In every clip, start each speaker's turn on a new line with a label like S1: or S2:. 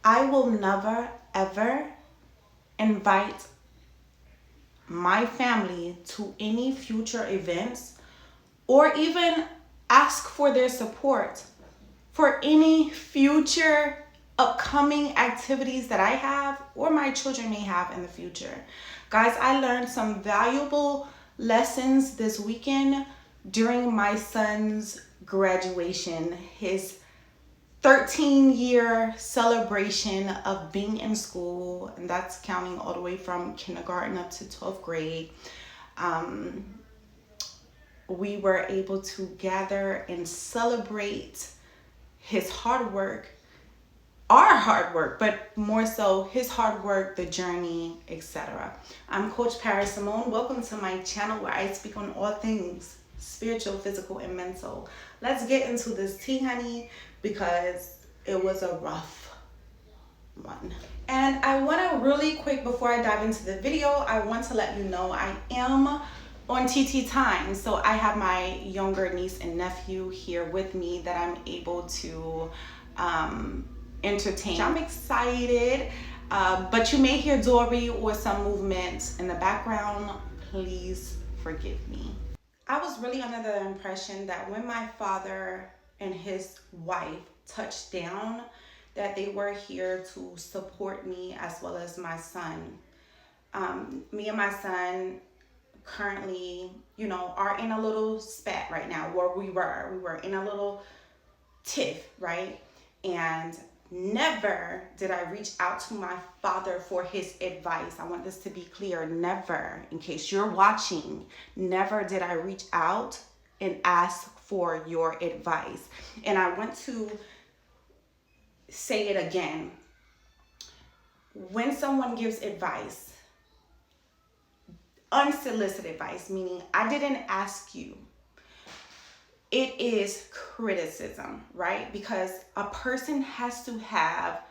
S1: I will never, ever invite my family to any future events or even ask for their support for any future upcoming activities that I have or my children may have in the future. Guys, I learned some valuable lessons this weekend during my son's graduation, his 13-year celebration of being in school, and that's counting all the way from kindergarten up to 12th grade. We were able to gather and celebrate his hard work, our hard work, but more so his hard work, the journey, etc. I'm Coach 𝗵𝗱 Welcome to my channel where I speak on all things spiritual, physical, and mental. Let's get into this tea, honey, because it was a rough one. And I want to really quick, before I dive into the video, I want to let you know I am on TT time. So I have my younger niece and nephew here with me that I'm able to entertain. I'm excited, but you may hear 𝗗𝗶𝗱 or some movement in the background. Please forgive me. I was really under the impression that when my father and his wife touched down, that they were here to support me as well as my son. Me and my son currently, are in a little spat right now, where we were in a little tiff, right? And never did I reach out to my father for his advice. I want this to be clear. Never, in case you're watching, never did I reach out and ask for your advice. And I want to say it again. When someone gives advice, unsolicited advice, meaning I didn't ask you, it is criticism, right? Because a person has to have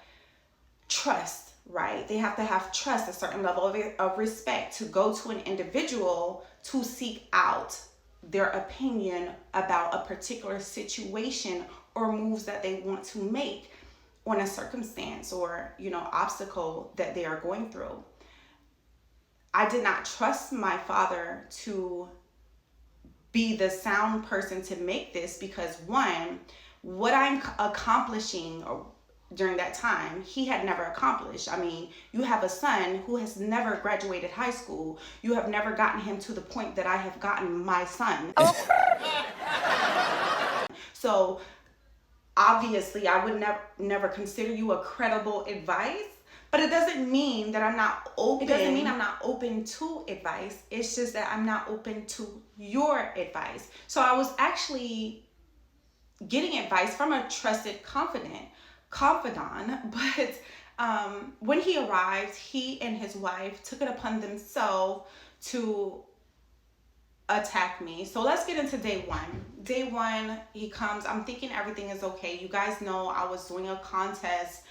S1: trust, right? They have to have trust, a certain level of respect to go to an individual to seek out their opinion about a particular situation or moves that they want to make on a circumstance or, obstacle that they are going through. I did not trust my father to be the sound person to make this because, one, what I'm accomplishing during that time, he had never accomplished. I mean, you have a son who has never graduated high school. You have never gotten him to the point that I have gotten my son. So obviously I would never consider you a credible advice, but it doesn't mean that I'm not open. It doesn't mean I'm not open to advice. It's just that I'm not open to your advice. So I was actually getting advice from a trusted confidant, but when he arrived, he and his wife took it upon themselves to attack me. So let's get into day one. Day one, he comes. I'm thinking everything is okay. You guys know I was doing a contest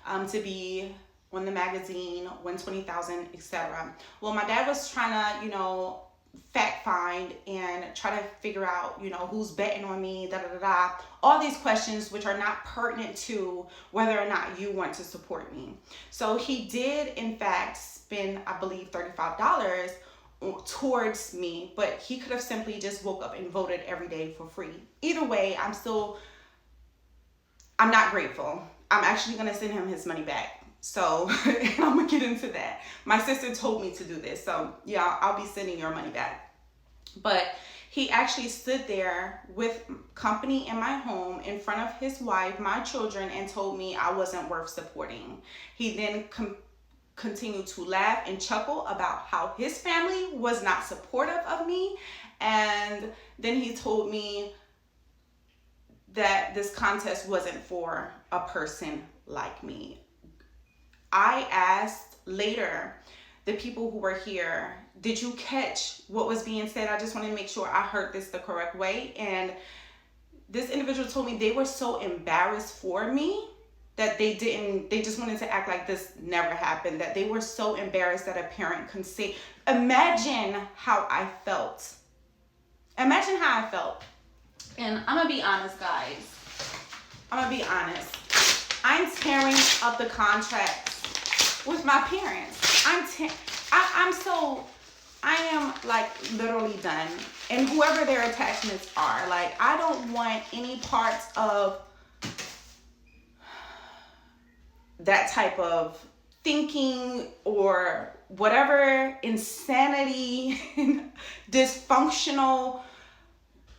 S1: to be on the magazine, win 20,000, etc. Well, my dad was trying to, fact find and try to figure out, who's betting on me, all these questions which are not pertinent to whether or not you want to support me. So he did, in fact, spend, I believe, $35 towards me, but he could have simply just woke up and voted every day for free. Either way, I'm not grateful. I'm actually going to send him his money back. So I'm gonna get into that. My sister told me to do this. So yeah, I'll be sending your money back. But he actually stood there with company in my home in front of his wife, my children, and told me I wasn't worth supporting. He then continued to laugh and chuckle about how his family was not supportive of me. And then he told me that this contest wasn't for a person like me. I asked later the people who were here, did you catch what was being said? I just wanted to make sure I heard this the correct way. And this individual told me they were so embarrassed for me that they just wanted to act like this never happened, that they were so embarrassed that a parent could say. Imagine how I felt. Imagine how I felt. And I'm gonna be honest, guys. I'm gonna be honest. I'm tearing up the contracts with my parents. I am like literally done. And whoever their attachments are, like, I don't want any parts of that type of thinking or whatever insanity, dysfunctional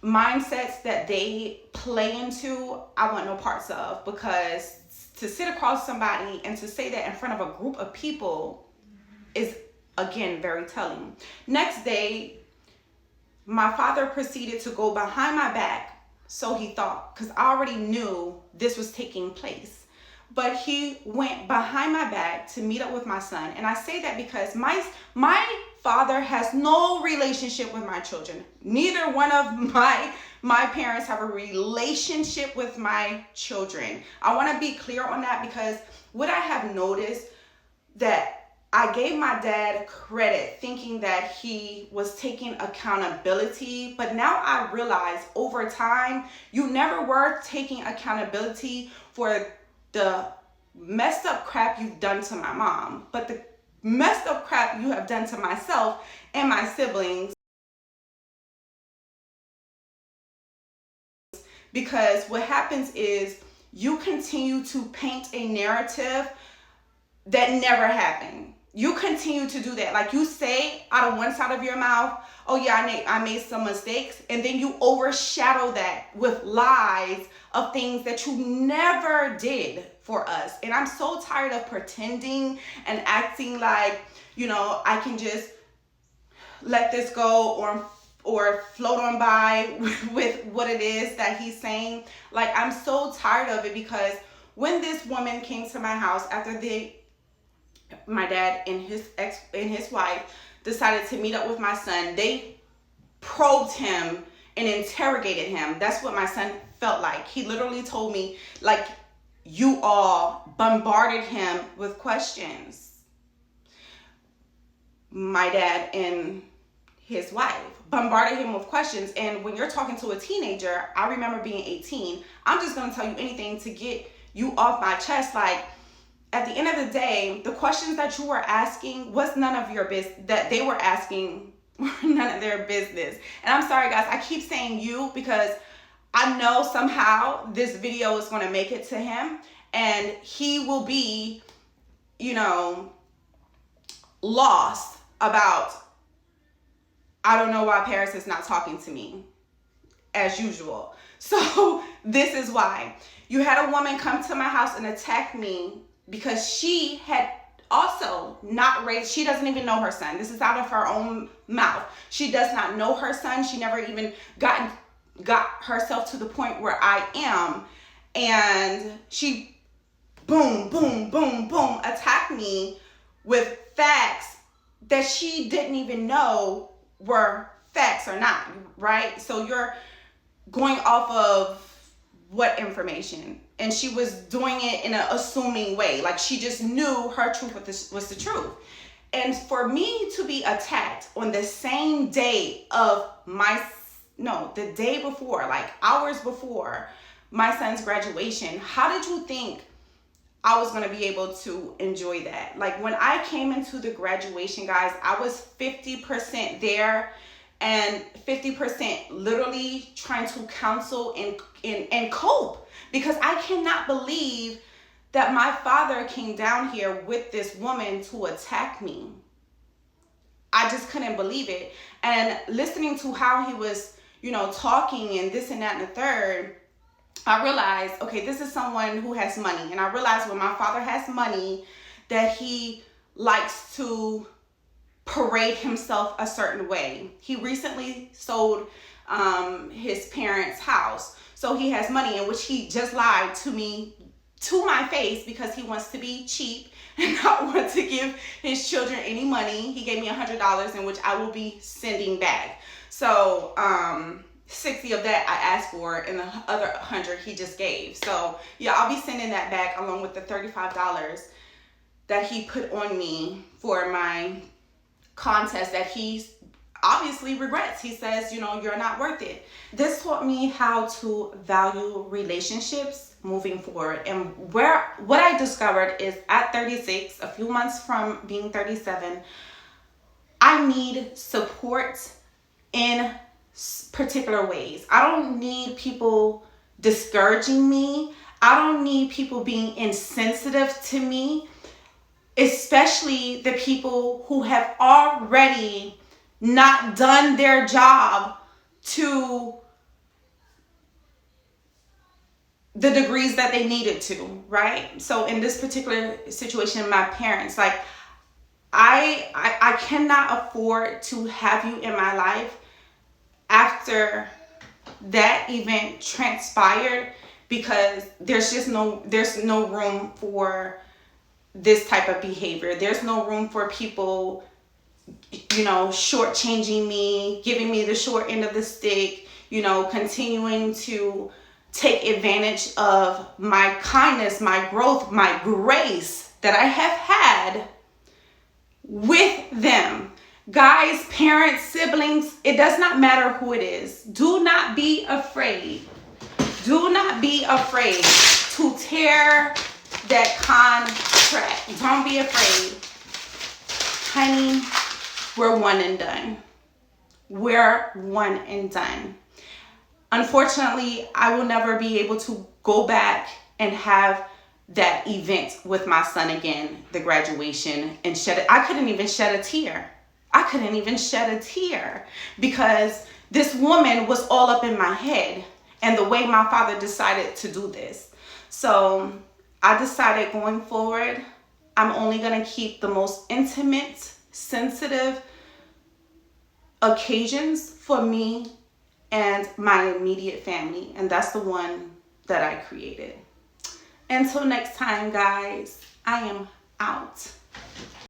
S1: mindsets that they play into. I want no parts of, because to sit across somebody and to say that in front of a group of people is, again, very telling. Next day, my father proceeded to go behind my back, so he thought, because I already knew this was taking place. But he went behind my back to meet up with my son. And I say that because my father has no relationship with my children. Neither one of my parents have a relationship with my children. I want to be clear on that, because what I have noticed, that I gave my dad credit thinking that he was taking accountability, but now I realize over time, you never were taking accountability for the messed up crap you've done to my mom, but the messed up crap you have done to myself and my siblings. Because what happens is you continue to paint a narrative that never happened. You continue to do that. Like, you say out of one side of your mouth, oh yeah, I made some mistakes. And then you overshadow that with lies of things that you never did for us. And I'm so tired of pretending and acting like, I can just let this go or float on by with what it is that he's saying. Like, I'm so tired of it, because when this woman came to my house after my dad and his wife decided to meet up with my son, they probed him and interrogated him. That's what my son felt like. He literally told me, like, you all bombarded him with questions. My dad and his wife bombarded him with questions. And when you're talking to a teenager, I remember being 18, I'm just going to tell you anything to get you off my chest. Like, at the end of the day, the questions that you were asking was none of your business, that they were asking were none of their business. And I'm sorry, guys, I keep saying you, because I know somehow this video is going to make it to him, and he will be, lost about, I don't know why Paris is not talking to me, as usual. So this is why. You had a woman come to my house and attack me because she had also not raised, she doesn't even know her son. This is out of her own mouth. She does not know her son. She never even got herself to the point where I am. And she, boom, boom, boom, boom, attacked me with facts that she didn't even know were facts or not, right? So you're going off of what information? And she was doing it in an assuming way. Like, she just knew her truth was the truth. And for me to be attacked on the same day of the day before, like hours before my son's graduation, how did you think I was going to be able to enjoy that? Like, when I came into the graduation, guys, I was 50% there and 50% literally trying to counsel and cope, because I cannot believe that my father came down here with this woman to attack me. I just couldn't believe it. And listening to how he was, talking and this and that and the third, I realized, okay, this is someone who has money. And I realized when my father has money, that he likes to parade himself a certain way. He recently sold his parents' house. So he has money, in which he just lied to me, to my face, because he wants to be cheap and not want to give his children any money. He gave me $100, in which I will be sending back. So 60 of that I asked for, and the other 100 he just gave. So yeah, I'll be sending that back, along with the $35 that he put on me for my contest that he obviously regrets. He says, you're not worth it. This taught me how to value relationships moving forward. And what I discovered is at 36, a few months from being 37, I need support in particular ways. I don't need people discouraging me. I don't need people being insensitive to me, especially the people who have already not done their job to the degrees that they needed to, right? So in this particular situation, my parents, like, I cannot afford to have you in my life after that event transpired, because there's no room for this type of behavior. There's no room for people, shortchanging me, giving me the short end of the stick, continuing to take advantage of my kindness, my growth, my grace that I have had with them. Guys, parents, siblings, it does not matter who it is. Do not be afraid. Do not be afraid to tear that contract. Don't be afraid. Honey, we're one and done. We're one and done. Unfortunately, I will never be able to go back and have that event with my son again, the graduation, and shed it. I couldn't even shed a tear. Because this woman was all up in my head, and the way my father decided to do this. So I decided going forward, I'm only going to keep the most intimate, sensitive occasions for me and my immediate family. And that's the one that I created. Until next time, guys, I am out.